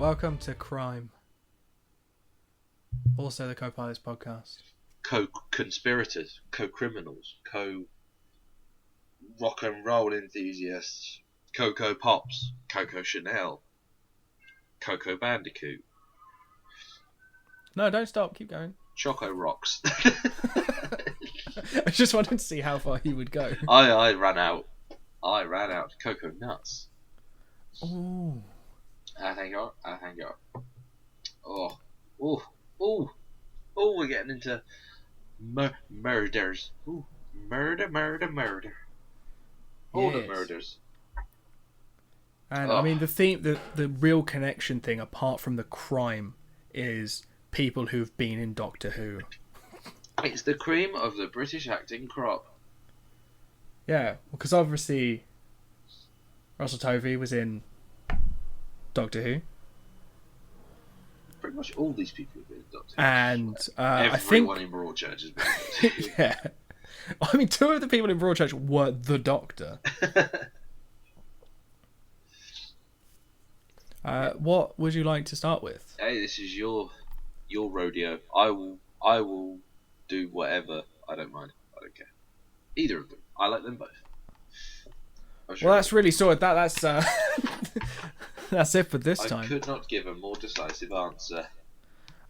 Welcome to Crime. Also the Co-Pilots podcast. Co-conspirators, co-criminals, co-rock and roll enthusiasts, Coco Pops, Coco Chanel, Coco Bandicoot, No, don't stop. Keep going. Choco Rocks. I just wanted to see how far you would go. I ran out. Coco Nuts. Ooh. I hang on. Oh, we're getting into murders. Ooh, murder. All the Yes. murders. And I mean, the theme, the real connection thing, apart from the crime, is people who've been in Doctor Who. It's the cream of the British acting crop. Yeah, because obviously Russell Tovey was in Doctor Who, Pretty much all these people have been in Doctor Who. and I think Everyone in Broadchurch has been in Doctor Who. yeah. I mean, two of the people in Broadchurch were the Doctor. What would you like to start with? Hey, this is your rodeo. I will do whatever. I don't mind. I don't care. Either of them. I like them both. Well, that's really sorted. That's that's it for this I time. could not give a more decisive answer.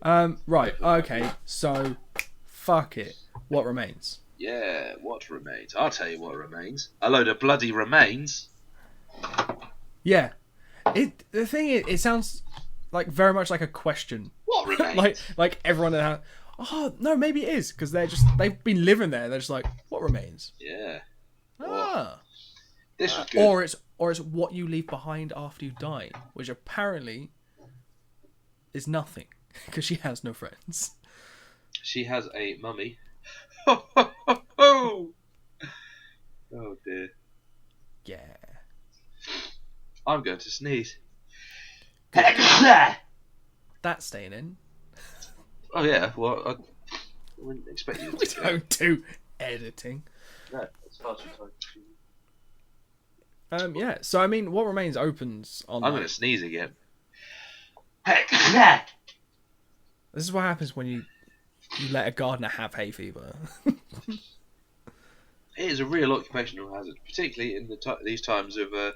Right. Okay. So, fuck it. What remains? Yeah, what remains? I'll tell you what remains. A load of bloody remains. Yeah. The thing is, it sounds like very much like a question. What remains? like everyone that has, oh no, maybe it is because they've been living there. They're just like, what remains? Yeah. Ah. This was good. Or it's what you leave behind after you die, which apparently is nothing because she has no friends. She has a mummy. Oh dear. Yeah. I'm going to sneeze. That's staying in. Oh yeah, well, I wouldn't expect you to We do that. don't do editing. No, it's far too time. Yeah. So I mean, what remains opens on. I'm going to sneeze again. This is what happens when you let a gardener have hay fever. It is a real occupational hazard, particularly in these times of a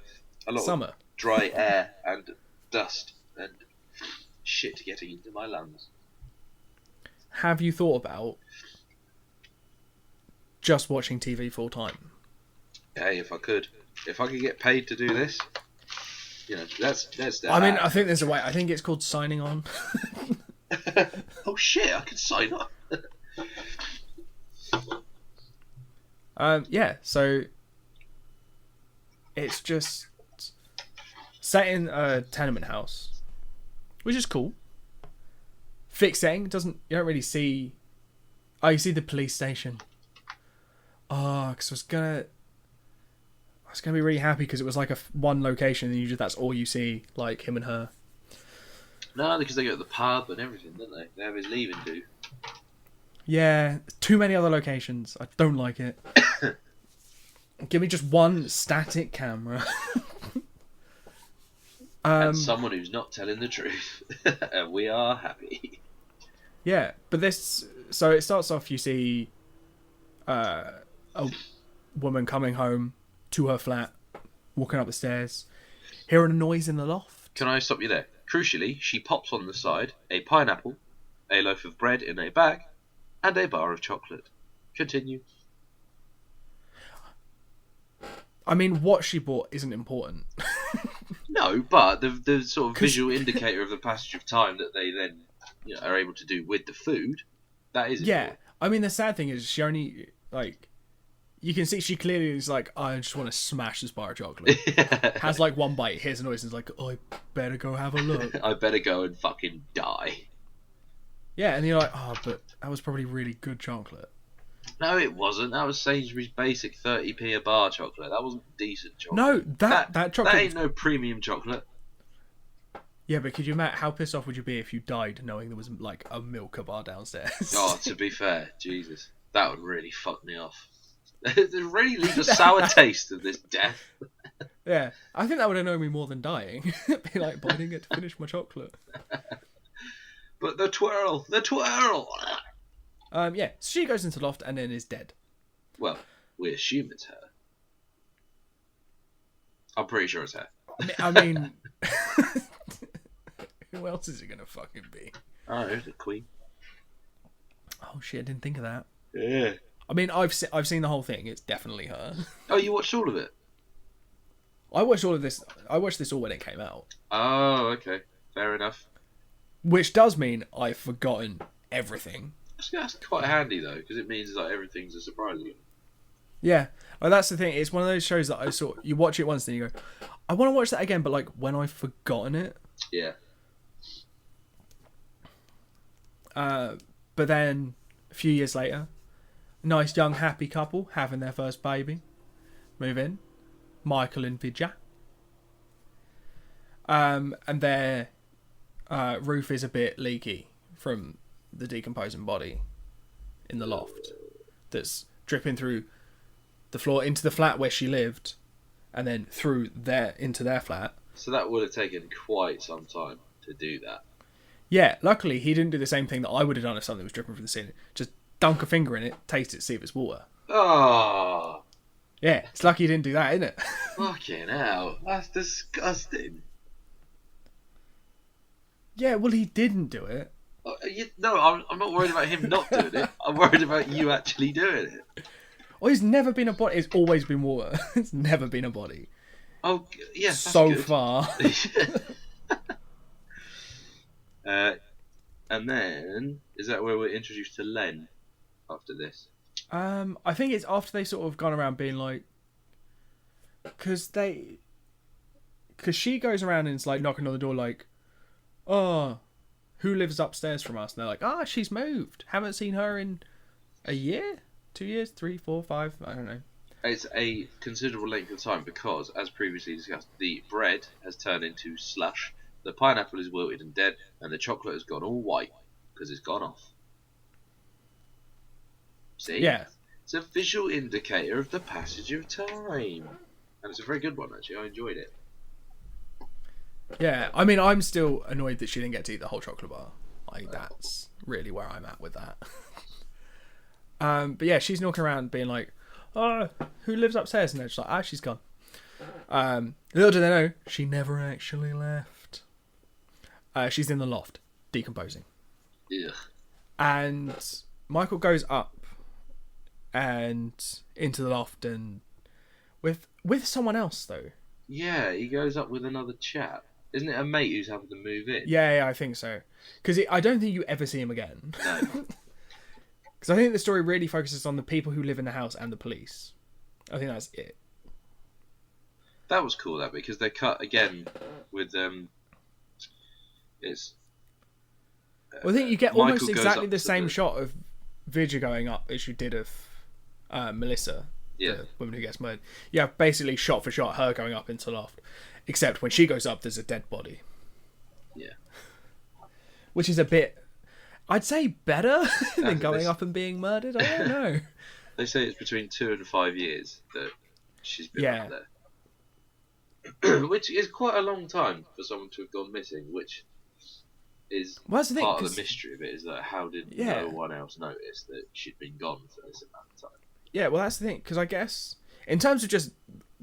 lot Summer. of dry air and dust and shit getting into my lungs. Have you thought about just watching TV full time? Hey, if I could get paid to do this, that's that. I mean, I think there's a way. I think it's called signing on. Oh shit, I could sign up. Yeah. So it's just set in a tenement house, which is cool. Fixed setting you don't really see. Oh, you see the police station. Oh, because I was gonna be really happy because it was like one location and that's all you see, like him and her. No, because they go to the pub and everything, don't they? They have his leaving do. Yeah, too many other locations. I don't like it. Give me just one static camera. And someone who's not telling the truth. And we are happy. Yeah, but so it starts off, you see a woman coming home to her flat, walking up the stairs, hearing a noise in the loft. Can I stop you there? Crucially, she pops on the side a pineapple, a loaf of bread in a bag, and a bar of chocolate. Continue. I mean, what she bought isn't important. No, but the sort of visual indicator of the passage of time that they then are able to do with the food, that is Yeah, important. I mean, the sad thing is she only, like, you can see she clearly is like, I just want to smash this bar of chocolate. Has like one bite, hears a noise and is like, oh, I better go have a look. I better go and fucking die. Yeah, and you're like, oh, but that was probably really good chocolate. No, it wasn't. That was Sainsbury's basic 30p a bar chocolate. That wasn't decent chocolate. No, that chocolate. That ain't no premium chocolate. Yeah, but could you imagine how pissed off would you be if you died knowing there was like a Milka bar downstairs? Oh, to be fair, Jesus, that would really fuck me off. It really leaves a sour taste of this death. Yeah, I think that would annoy me more than dying. Be like, but I didn't get to finish my chocolate. But the twirl! Yeah, so she goes into the loft and then is dead. Well, we assume it's her. I'm pretty sure it's her. I mean, who else is it gonna fucking be? Oh, the Queen. Oh shit, I didn't think of that. Yeah. I mean, I've seen the whole thing. It's definitely her. Oh, you watched all of it? I watched all of this. I watched this all when it came out. Oh, okay. Fair enough. Which does mean I've forgotten everything. That's quite handy, though, because it means like everything's a surprise again. Yeah. Well, that's the thing. It's one of those shows that I saw. You watch it once, then you go, I want to watch that again, but like when I've forgotten it. Yeah. But then a few years later, nice young happy couple having their first baby, move in, Michael and Vidya. And their roof is a bit leaky from the decomposing body in the loft that's dripping through the floor into the flat where she lived, and then through there into their flat. So that would have taken quite some time to do that. Yeah, luckily he didn't do the same thing that I would have done if something was dripping from the ceiling. Just dunk a finger in it, taste it, see if it's water. Oh, Yeah, it's lucky he didn't do that, isn't it? fucking hell. That's disgusting. Yeah, well, he didn't do it. No, I'm not worried about him not doing it. I'm worried about you actually doing it. Oh, it's never been a body. It's always been water. It's never been a body. Oh, yeah, that's so good. far. And then, is that where we're introduced to Len after this? I think it's after they sort of gone around being like, because she goes around and it's like knocking on the door like, oh, who lives upstairs from us? And they're like, she's moved. Haven't seen her in a year, 2 years, 3, 4, 5. I don't know. It's a considerable length of time because, as previously discussed, the bread has turned into slush, the pineapple is wilted and dead, and the chocolate has gone all white because it's gone off. See? Yeah. It's a visual indicator of the passage of time. And it's a very good one, actually. I enjoyed it. Yeah, I mean, I'm still annoyed that she didn't get to eat the whole chocolate bar. Like, that's really where I'm at with that. But yeah, she's knocking around being like, oh, who lives upstairs? And they're just like, she's gone. Little do they know, she never actually left. She's in the loft, decomposing. Ugh. And Michael goes up and into the loft and with someone else, though. Yeah, he goes up with another chap. Isn't it a mate who's having to move in? Yeah, I think so. Because I don't think you ever see him again. No. Because I think the story really focuses on the people who live in the house and the police. I think that's it. That was cool, that, because they cut again with it's. Well, I think you get Michael almost goes exactly up the to same shot of Vidya going up as you did of Melissa, the woman who gets murdered. Yeah, basically shot for shot, her going up into the loft. Except when she goes up, there's a dead body. Yeah. Which is a bit, I'd say, better than going up and being murdered. I don't know. They say it's between 2 and 5 years that she's been up there. Which is quite a long time for someone to have gone missing, which is part of the mystery of it, is that how did no one else notice that she'd been gone for this amount of time? Yeah, well, that's the thing, because I guess, in terms of just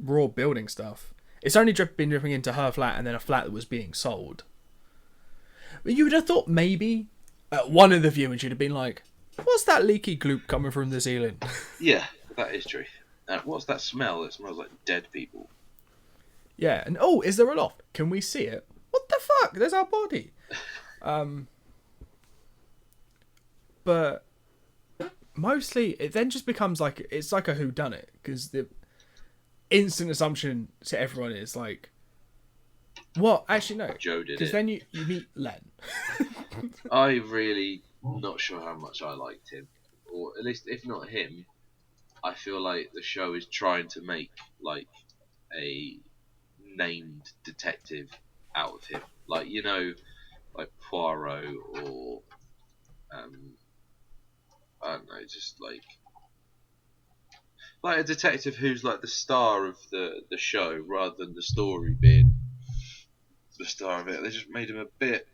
raw building stuff, it's only been dripping into her flat and then a flat that was being sold. But you would have thought maybe one of the viewers would have been like, what's that leaky gloop coming from the ceiling? Yeah, that is true. What's that smell? It smells like dead people. Yeah, and is there a loft? Can we see it? What the fuck? There's our body. But mostly it then just becomes like, it's like a whodunit, because the instant assumption to everyone is like, what? Actually, no. Joe did it. Because then you meet Len. I really not sure how much I liked him. Or at least, if not him, I feel like the show is trying to make like a named detective out of him. Like, you know, like Poirot or I don't know, just like like a detective who's like the star of the show rather than the story being the star of it. They just made him a bit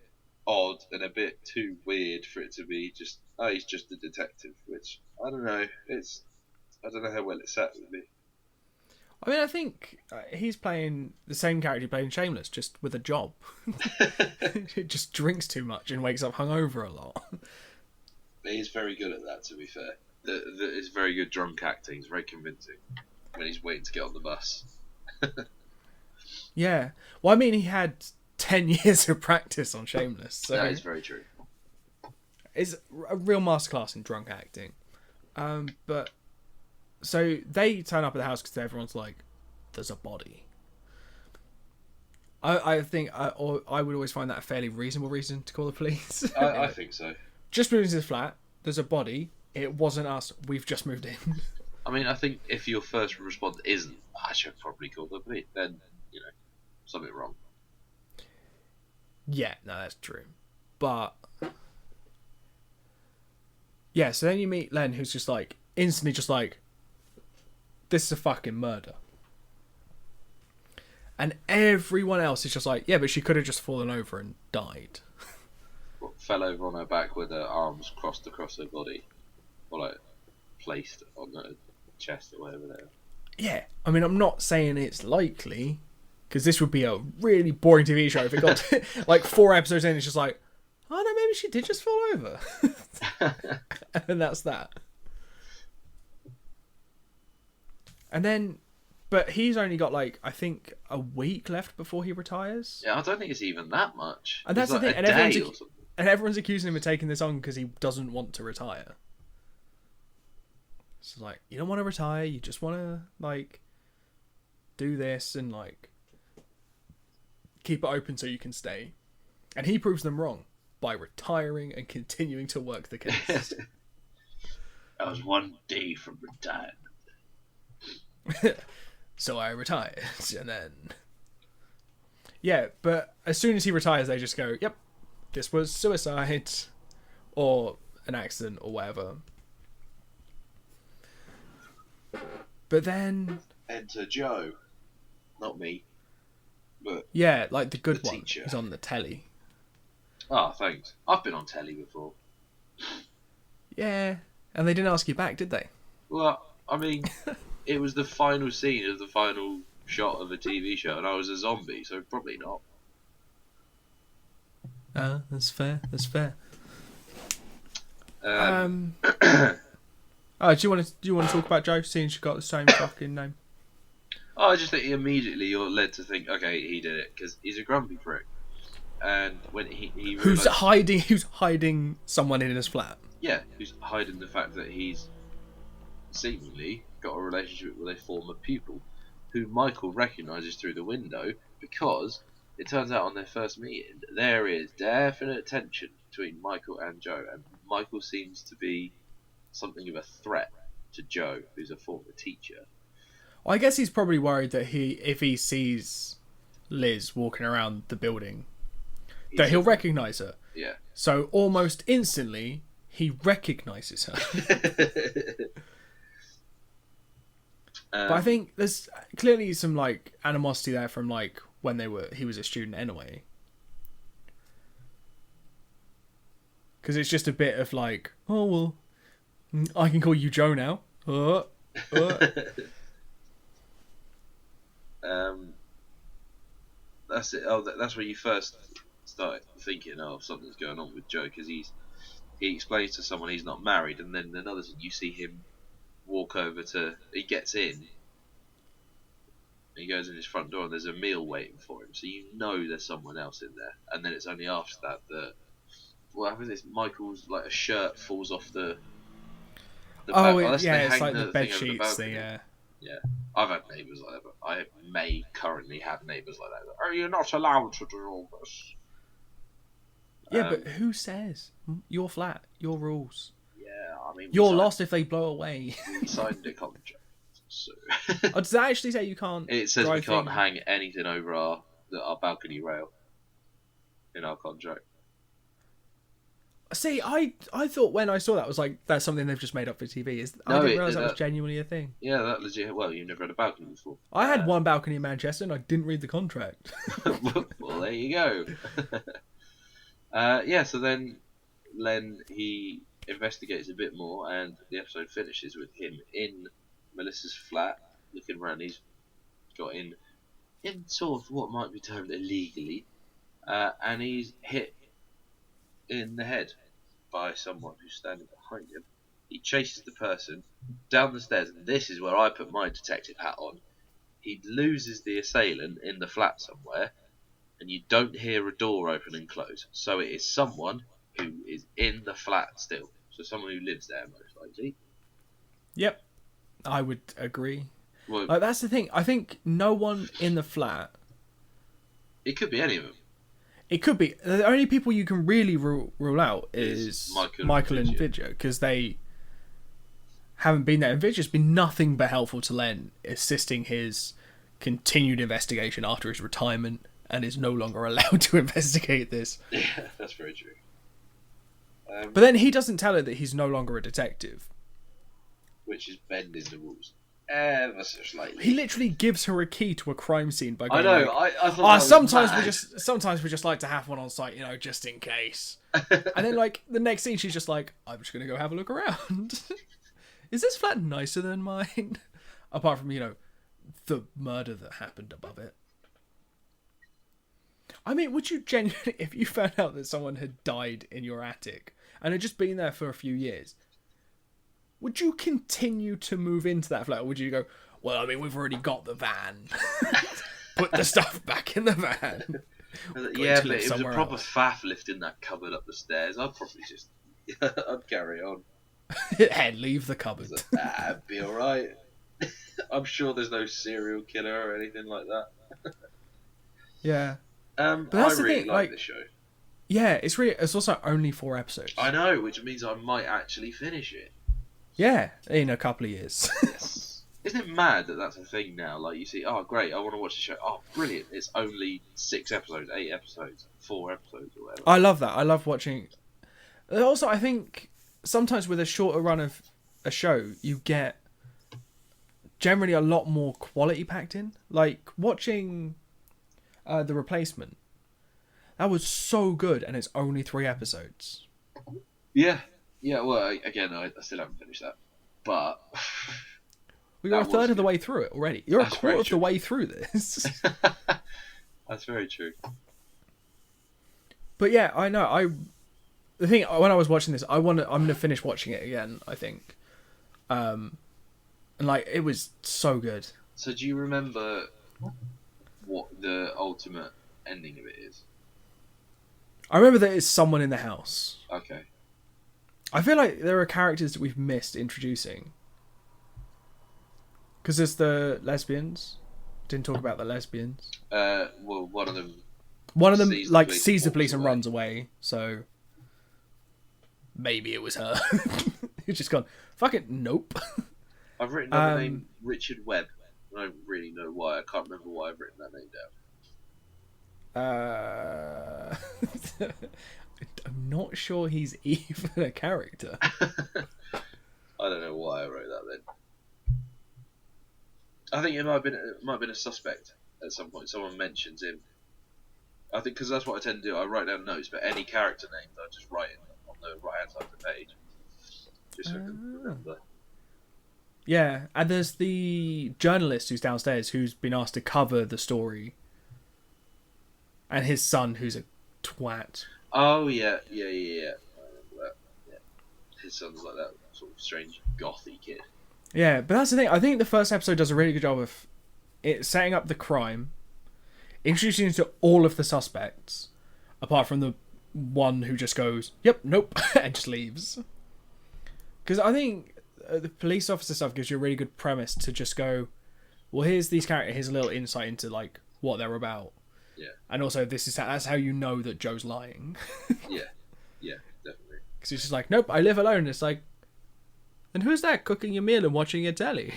odd and a bit too weird for it to be just he's just a detective, which I don't know. I don't know how well it sat with me. I mean, I think he's playing the same character he played in Shameless, just with a job. He just drinks too much and wakes up hungover a lot. He's very good at that, to be fair. It's very good drunk acting. It's very convincing when he's waiting to get on the bus. Yeah. Well, I mean, he had 10 years of practice on Shameless. So That is very true. it's a real masterclass in drunk acting. But so they turn up at the house because everyone's like, "There's a body." I think I would always find that a fairly reasonable reason to call the police. I think so. Just moved into the flat. There's a body. It wasn't us. We've just moved in. I mean, I think if your first response isn't, I should probably call the police, then, something wrong. Yeah, no, that's true. But yeah, so then you meet Len, who's just like instantly just like, this is a fucking murder. And everyone else is just like, yeah, but she could have just fallen over and died. Fell over on her back with her arms crossed across her body, or like placed on her chest or whatever they are. Yeah, I mean, I'm not saying it's likely, because this would be a really boring TV show if it got to, like 4 episodes in. It's just like, oh no, maybe she did just fall over, and that's that. And then, but he's only got like I think a week left before he retires. Yeah, I don't think it's even that much. And that's it's the like thing. And everyone's accusing him of taking this on because he doesn't want to retire. So like, you don't want to retire. You just want to like do this and like keep it open so you can stay. And he proves them wrong by retiring and continuing to work the case. I was one day from retirement. So I retired, and then yeah, but as soon as he retires, they just go, "Yep, this was suicide, or an accident, or whatever." But then enter Joe, not me, but yeah, like the good the one teacher. is on the telly. Oh, thanks. I've been on telly before. Yeah, and they didn't ask you back, did they? Well, I mean, it was the final scene of the final shot of a TV show, and I was a zombie, so probably not. That's fair. That's fair. Um, Oh, do you want to talk about Joe, seeing she got the same fucking name? I just think immediately you're led to think, okay, he did it because he's a grumpy prick, and when he realised, who's hiding someone in his flat? yeah, who's hiding the fact that he's seemingly got a relationship with a former pupil, who Michael recognises through the window because it turns out on their first meeting there is definite tension between Michael and Joe, and Michael seems to be something of a threat to Joe, who's a former teacher. Well, I guess he's probably worried that if he sees Liz walking around the building, that he'll recognise her. Yeah. So almost instantly, he recognises her. But I think there's clearly some like animosity there from like when he was a student anyway. Because it's just a bit of like, oh well, I can call you Joe now. That's it. Oh, that's where you first start thinking, oh, something's going on with Joe, because he explains to someone he's not married, and then another thing, you see him walk over he gets in, he goes in his front door, and there's a meal waiting for him, so you know there's someone else in there, and then it's only after that what happens is Michael's like a shirt falls off the it's like the bed sheets. Yeah, I've had neighbours like that, but I may currently have neighbours like that. Are you not allowed to do all this? Yeah, but who says? Your flat, your rules. Yeah, I mean... You're lost if they blow away. We signed a contract, so... Oh, does that actually say you can't... It says we can't hang anything over our balcony rail in our contract. See, I thought when I saw that, I was like, that's something they've just made up for TV. I No, didn't realise that was genuinely a thing. yeah, that legit. Well, you never had a balcony before. I had one balcony in Manchester and I didn't read the contract. Well, there you go. Yeah, so then Len, he investigates a bit more, and the episode finishes with him in Melissa's flat, looking around. He's got in sort of what might be termed illegally, and he's hit in the head by someone who's standing behind him. He chases the person down the stairs, and this is where I put my detective hat on. He loses the assailant in the flat somewhere, and you don't hear a door open and close. So it is someone who is in the flat still. So someone who lives there, most likely. Yep, I would agree. Well, Like, that's the thing. I think no one in the flat. it could be any of them. It could be. The only people you can really rule out is Michael and Vidya, because they haven't been there. And Vidya's been nothing but helpful to Len, assisting his continued investigation after his retirement, and is no longer allowed to investigate this. Yeah, that's very true. But then he doesn't tell her that he's no longer a detective. Which is bending the rules ever so slightly. He literally gives her a key to a crime scene by going, I know. like, I thought sometimes we just like to have one on site, just in case. And then like the next scene, she's just like, I'm just gonna go have a look around. Is this flat nicer than mine? Apart from the murder that happened above it. I mean, would you genuinely, if you found out that someone had died in your attic and had just been there for a few years, would you continue to move into that flat? Or would you go, well, I mean, we've already got the van. Put the stuff back in the van. Yeah, but it was a proper faff lifting that cupboard up the stairs. I'd probably just... I'd carry on. Hey, leave the cupboard. That'd be alright. I'm sure there's no serial killer or anything like that. Yeah. But I really like the show. Yeah, it's also only 4 episodes. I know, which means I might actually finish it. Yeah, in a couple of years. Yes. Isn't it mad that that's a thing now? Like, you see, oh, great, I want to watch the show. Oh, brilliant, it's only 6 episodes, 8 episodes, 4 episodes, or whatever. I love that. I love watching... Also, I think sometimes with a shorter run of a show, you get generally a lot more quality packed in. Like, watching The Replacement. That was so good, and it's only 3 episodes. Yeah. Yeah, well, again, I still haven't finished that. But... Well, you're a third of the way through it already. You're a quarter of the way through this. That's very true. But yeah, I know. The thing, when I was watching this, I'm going to finish watching it again, I think. And like, it was so good. So do you remember what the ultimate ending of it is? I remember that it's someone in the house. Okay. I feel like there are characters that we've missed introducing. Because there's the lesbians. Didn't talk about the lesbians. Well, one of them like sees the police and runs away. So maybe it was her. He's just gone, fuck it, nope. I've written down the name Richard Webb. I don't really know why. I can't remember why I've written that name down. I'm not sure he's even a character. I don't know why I wrote that then. I think it might have been a suspect at some point. Someone mentions him. I think because that's what I tend to do. I write down notes, but any character names I just write it on the right hand side of the page, just so I can remember. Yeah, and there's the journalist who's downstairs who's been asked to cover the story, and his son who's a twat. Oh yeah. I remember that. Yeah, his son's like that sort of strange gothy kid. Yeah, but that's the thing. I think the first episode does a really good job of it setting up the crime, introducing you to all of the suspects, apart from the one who just goes, "Yep, nope," and just leaves. Because I think the police officer stuff gives you a really good premise to just go, well, here's these characters, here's a little insight into like what they're about. Yeah. And also, that's how you know that Joe's lying. Yeah, definitely. Because he's just like, nope, I live alone. It's like, and who's that cooking your meal and watching your telly?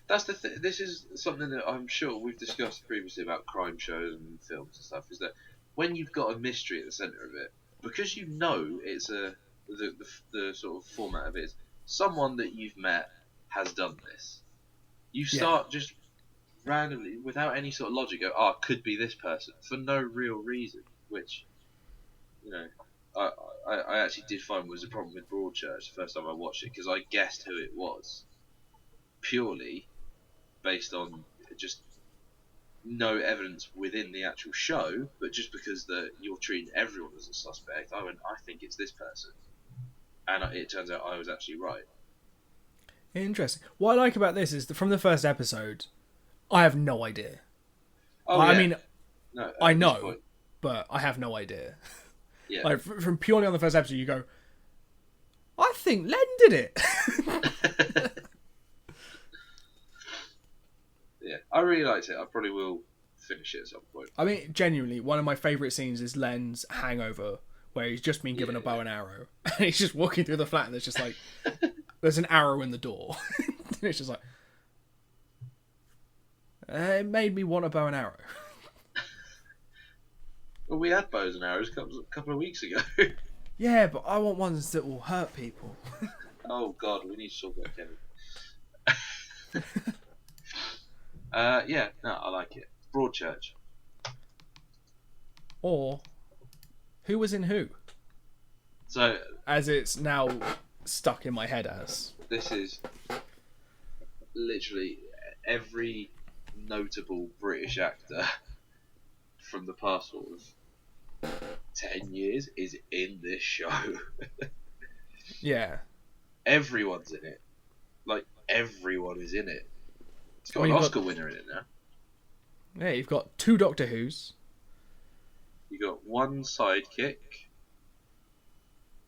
That's the this is something that I'm sure we've discussed previously about crime shows and films and stuff, is that when you've got a mystery at the centre of it, because you know it's the sort of format of it is someone that you've met has done this. You Yeah. start just randomly, without any sort of logic, go, "Oh, could be this person," for no real reason. Which, you know, I actually did find was a problem with Broadchurch the first time I watched it, because I guessed who it was purely based on just no evidence within the actual show, but just because you're treating everyone as a suspect. I think it's this person, and it turns out I was actually right. Interesting. What I like about this is that from the first episode, I have no idea. Oh I yeah, mean, no, I at this know, point, but I have no idea. yeah. Like from purely on the first episode, you go, I think Len did it. Yeah, I really liked it. I probably will finish it at some point. I mean, genuinely, one of my favourite scenes is Len's hangover, where he's just been given a bow and arrow, and he's just walking through the flat, and there's just like, there's an arrow in the door, and it's just like, it made me want a bow and arrow. Well, we had bows and arrows a couple of weeks ago. Yeah, but I want ones that will hurt people. Oh God, we need to talk about Kevin. Yeah, no, I like it. Broadchurch. Or, who was in who? So, As it's now stuck in my head as. this is literally every notable British actor from the past sort of 10 years is in this show. Yeah. Everyone's in it. Like, everyone is in it. It's got Well, an you've Oscar winner in it now. Yeah, you've got 2 Doctor Who's. You got one sidekick.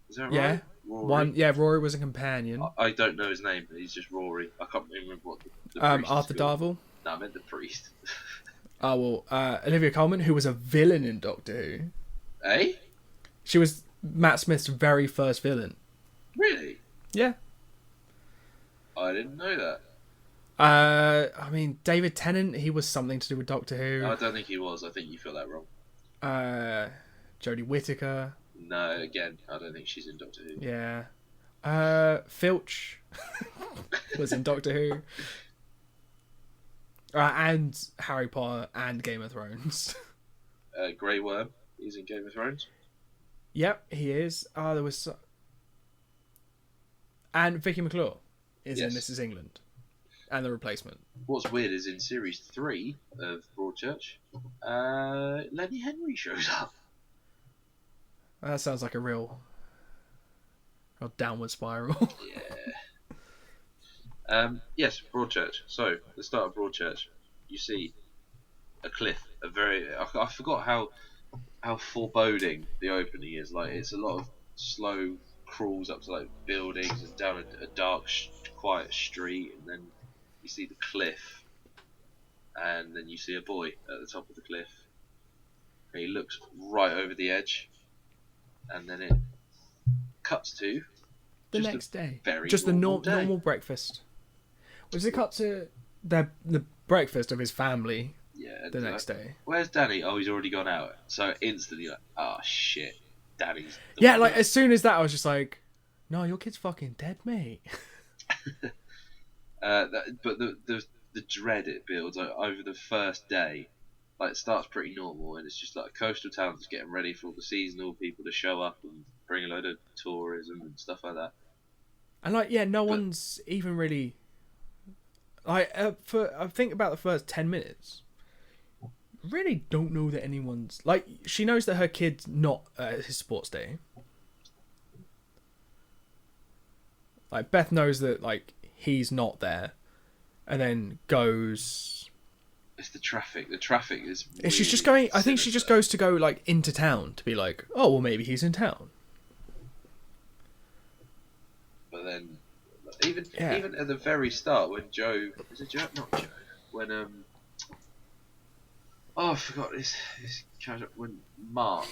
Is that Yeah. right? Rory. One. Yeah, Rory was a companion. I don't know his name, but he's just Rory. I can't even remember what the priest is Arthur called. Darvill. No, I meant the priest. Oh, well, Olivia Colman, who was a villain in Doctor Who. Eh? She was Matt Smith's very first villain. Really? Yeah. I didn't know that. I mean, David Tennant, he was something to do with Doctor Who. I don't think he was. I think you feel that wrong. Jodie Whittaker. No, again, I don't think she's in Doctor Who. Yeah. Filch was in Doctor Who. And Harry Potter and Game of Thrones. Grey Worm, he's in Game of Thrones. Yep, he is. There was... And Vicky McClure is in This Is England. And The Replacement. What's weird is in series 3 of Broadchurch, Lenny Henry shows up. That sounds like a real downward spiral. Yeah. Yes, Broadchurch. So, the start of Broadchurch, you see a cliff. I forgot how foreboding the opening is. Like, it's a lot of slow crawls up to like buildings and down a dark, quiet street, and then you see the cliff, and then you see a boy at the top of the cliff, and he looks right over the edge, and then it cuts to The next day. Very just the normal day. normal breakfast. Was it cut to the breakfast of his family the next day? Where's Danny? Oh, he's already gone out. So instantly, like, oh shit, Danny's. Yeah, like as soon as that, I was just like, no, your kid's fucking dead, mate. But the dread it builds over the first day, like, it starts pretty normal, and it's just like a coastal town that's getting ready for all the seasonal people to show up and bring a load of tourism and stuff like that. And like, yeah, no one's even really like I think about the first 10 minutes. Really don't know that anyone's like. She knows that her kid's not at his sports day. Like, Beth knows that like he's not there, and then goes. It's the traffic. The traffic is. Really She's just going. I think she sinister. just goes to go like into town to be like, oh well, maybe he's in town. But then, even at the very start, when Joe is it Joe? Not Joe. When I forgot this character. When Mark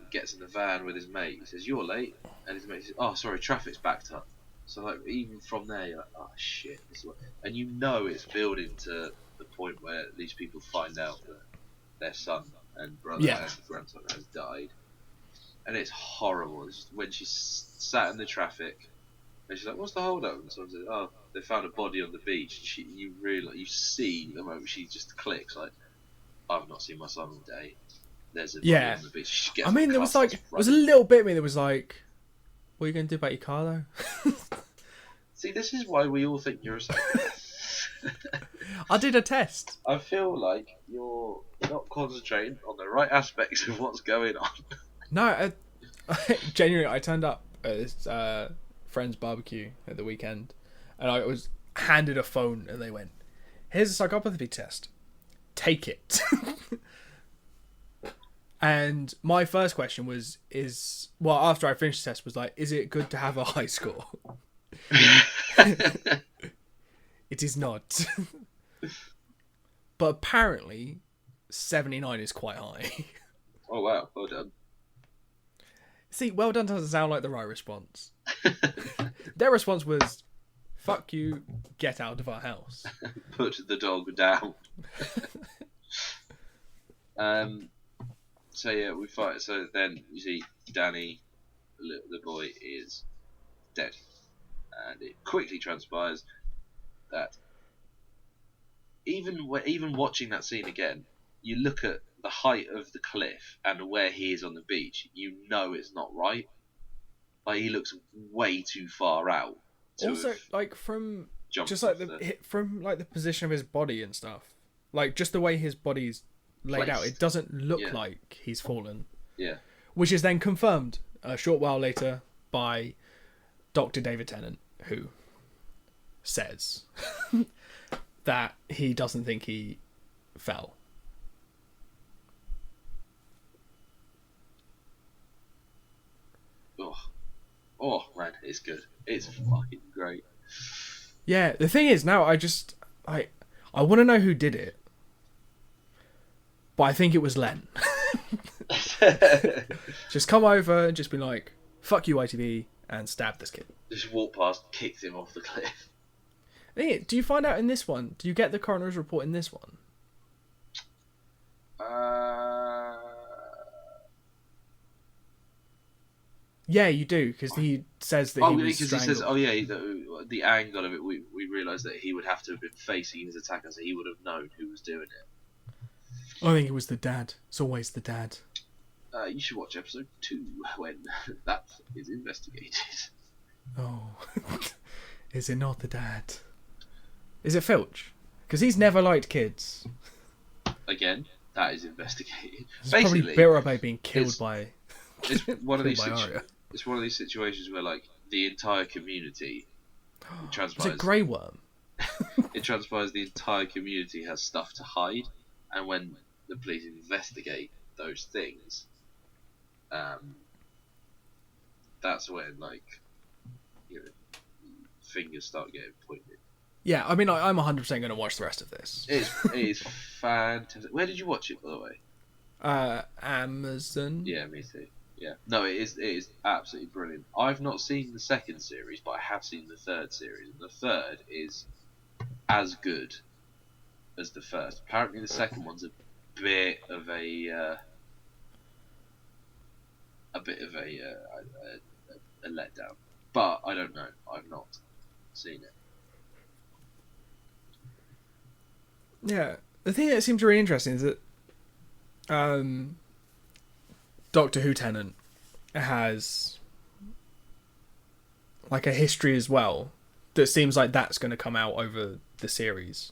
gets in the van with his mate, he says, "You're late," and his mate says, "Oh, sorry, traffic's backed up." So like, even from there, you're like, "Oh shit!" And you know it's building to the point where these people find out that their son and brother and grandson has died. and it's horrible. It's just when she's sat in the traffic, and she's like, "What's the hold up?" And someone says, "Oh, they found a body on the beach." You really, you see the moment she just clicks like, "I've not seen my son all day. There's a body Yeah. on the beach." She gets I mean, there was cuffed, there was a little bit of me that was like, what are you going to do about your car, though? See, this is why we all think you're a psychopath. I did a test. I feel like you're not concentrating on the right aspects of what's going on. No, genuinely, I turned up at this friend's barbecue at the weekend, and I was handed a phone, and they went, "Here's a psychopathy test. Take it." And my first question was, after I finished the test, was like, is it good to have a high score? It is not. But apparently, 79 is quite high. Oh wow, well done. See, well done doesn't sound like the right response. Their response was, fuck you, get out of our house. Put the dog down. So yeah, we fight. So then you see Danny, the boy, is dead, and it quickly transpires that even watching that scene again, you look at the height of the cliff and where he is on the beach. You know it's not right. Like, he looks way too far out. Also, like from just like from like the position of his body and stuff, like just the way his body's laid out, it doesn't look like he's fallen. Yeah. Which is then confirmed a short while later by Dr. David Tennant, who says that he doesn't think he fell. Oh man, it's good. It's fucking great. Yeah, the thing is, now I want to know who did it, but I think it was Len. Just come over and just be like, fuck you, ITV, and stab this kid. Just walk past, kicked him off the cliff. Do you find out in this one? Do you get the coroner's report in this one? Yeah, you do, because he says that he was strangled. He says, the angle of it, we realised that he would have to have been facing his attacker, so he would have known who was doing it. I think it was the dad. It's always the dad. You should watch episode 2 when that is investigated. Oh. Is it not the dad? Is it Filch? Because he's never liked kids. Again, that is investigated. He's probably bitter about being killed by... It's one of these it's one of these situations where, like, the entire community transpires... It's a Grey Worm. It transpires the entire community has stuff to hide, and when the police investigate those things, that's when, like, fingers start getting pointed. Yeah, I mean, I'm 100% going to watch the rest of this. It is fantastic. Where did you watch it, by the way? Amazon. Yeah, me too. Yeah, no, it is absolutely brilliant. I've not seen the second series, but I have seen the third series, and the third is as good as the first. Apparently, the second one's a bit of a letdown, but I don't know. I've not seen it. Yeah, the thing that seems really interesting is that Doctor Who Tennant has like a history as well that seems like that's going to come out over the series,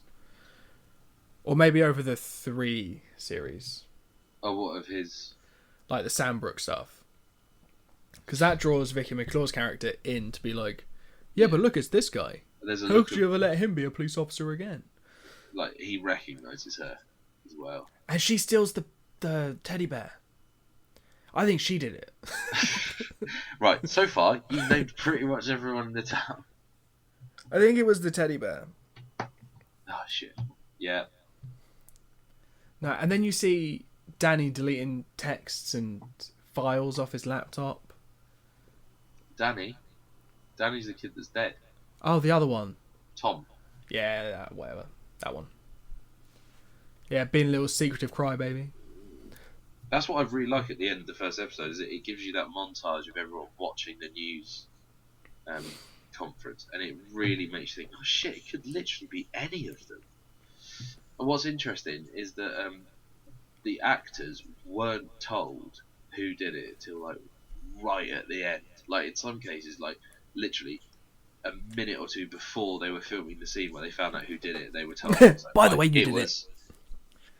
or maybe over the 3 series. Oh, what of his? Like the Sandbrook stuff, because that draws Vicky McClaw's character in to be like, yeah, but look, it's this guy. How could you ever let him be a police officer again? Like, he recognises her as well. And she steals the teddy bear. I think she did it. Right, so far, you've named pretty much everyone in the town. I think it was the teddy bear. Oh, shit. Yeah. No, and then you see Danny deleting texts and files off his laptop. Danny's the kid that's dead. Oh, the other one. Tom. Yeah, whatever. That one. Yeah, being a little secretive crybaby. That's what I really like at the end of the first episode. Is it gives you that montage of everyone watching the news conference, and it really makes you think, oh shit, it could literally be any of them. And what's interesting is that the actors weren't told who did it until like right at the end. Like in some cases, like literally a minute or two before they were filming the scene where they found out who did it, they were told. Like, By the way, you did it.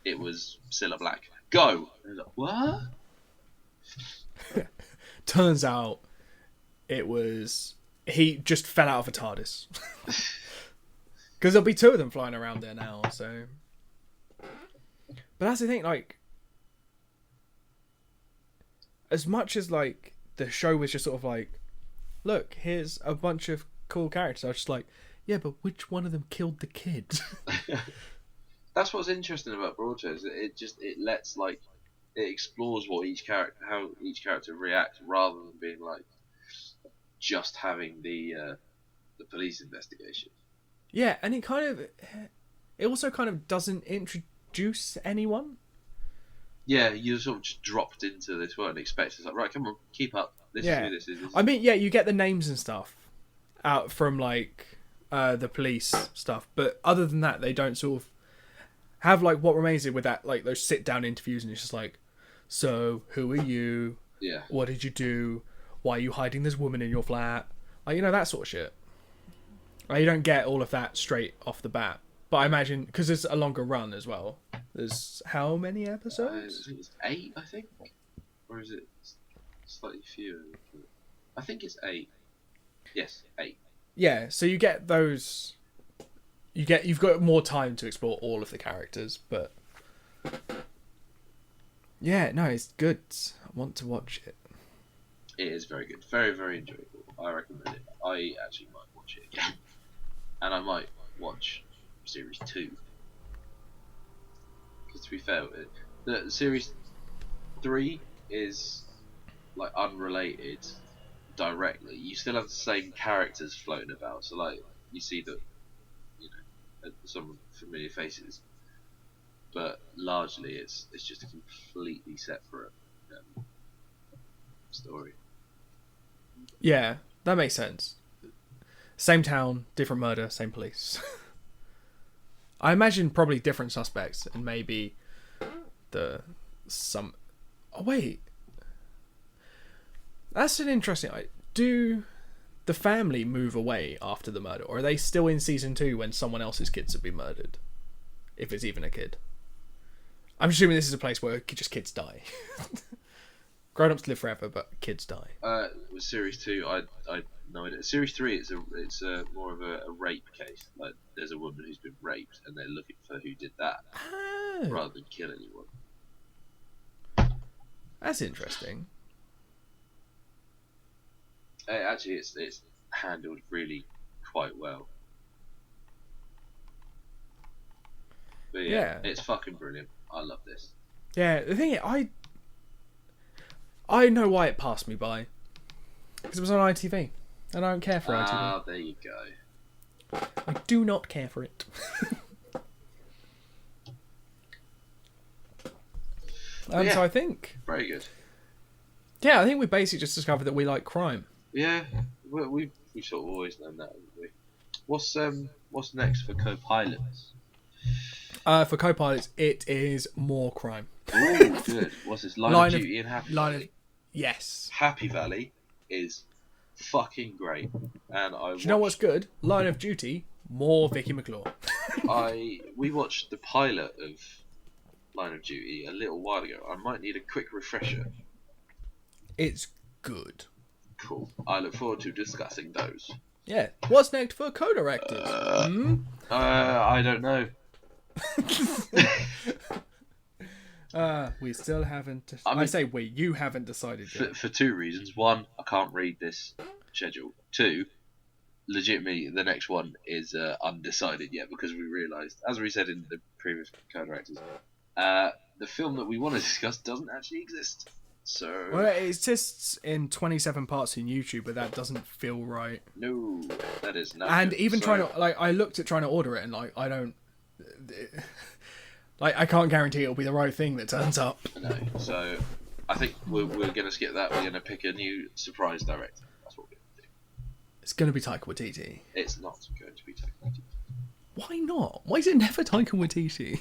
It was Cilla Black. Go. And like, what? Turns out it was he just fell out of a TARDIS. Because there'll be two of them flying around there now. So, but that's the thing. Like, as much as like the show was just sort of like, look, here's a bunch of cool characters. I was just like, yeah, but which one of them killed the kid? That's what's interesting about Broadchurch. It lets like it explores what how each character reacts rather than being like just having the police investigation. Yeah, and it also kind of doesn't introduce anyone. Yeah, you're sort of just dropped into this world and expect it's like, right, come on, keep up. This is who this is. I mean, yeah, you get the names and stuff out from like the police stuff, but other than that, they don't sort of have like what remains with that, like those sit down interviews, and it's just like, so who are you? Yeah. What did you do? Why are you hiding this woman in your flat? Like, you know, that sort of shit. Like, you don't get all of that straight off the bat. But I imagine, because it's a longer run as well. There's how many episodes? I think it's 8, I think. Or is it slightly fewer? I think it's 8. Yes, 8. Yeah, so you get those... You've got more time to explore all of the characters, but... Yeah, no, it's good. I want to watch it. It is very good. Very, very enjoyable. I recommend it. I actually might watch it again. And I might watch Series 2. Because to be fair, the Series 3 is like unrelated directly. You still have the same characters floating about. So like, you see that, you know, some familiar faces. But largely it's just a completely separate story. Yeah, that makes sense. Same town, different murder, same police. I imagine probably different suspects and maybe Oh wait, that's an interesting. Do the family move away after the murder, or are they still in season 2 when someone else's kids have been murdered? If it's even a kid. I'm assuming this is a place where just kids die. Grown-ups live forever, but kids die. With Series 2, I no idea. Series 3, it's more of a rape case. Like, there's a woman who's been raped, and they're looking for who did that, rather than kill anyone. That's interesting. Actually, it's handled really quite well. But yeah, it's fucking brilliant. I love this. Yeah, the thing is, I know why it passed me by. Because it was on ITV. And I don't care for ITV. Ah, there you go. I do not care for it. Yeah, so I think... Very good. Yeah, I think we basically just discovered that we like crime. Yeah, we've sort of always known that, haven't we? What's next for co-pilots? For co-pilots, it is more crime. Oh, good. What's this? Line of Duty and Happy Valley? Yes. Happy Valley is fucking great. And Do you know what's good? Line of Duty, more Vicky McClure. We watched the pilot of Line of Duty a little while ago. I might need a quick refresher. It's good. Cool. I look forward to discussing those. Yeah. What's next for co-directors? I don't know. We still haven't. You haven't decided yet. For 2 reasons. 1, I can't read this schedule. 2, legitimately, the next one is undecided yet because we realised, as we said in the previous co-directors, the film that we want to discuss doesn't actually exist. So well, it exists in 27 parts in YouTube, but that doesn't feel right. No, that is not. And even trying to I looked at trying to order it, and I don't. Like, I can't guarantee it'll be the right thing that turns up. No, so I think we're going to skip that. We're going to pick a new surprise director. That's what we're going to do. It's going to be Taika Waititi. It's not going to be Taika Waititi. Why not? Why is it never Taika Waititi?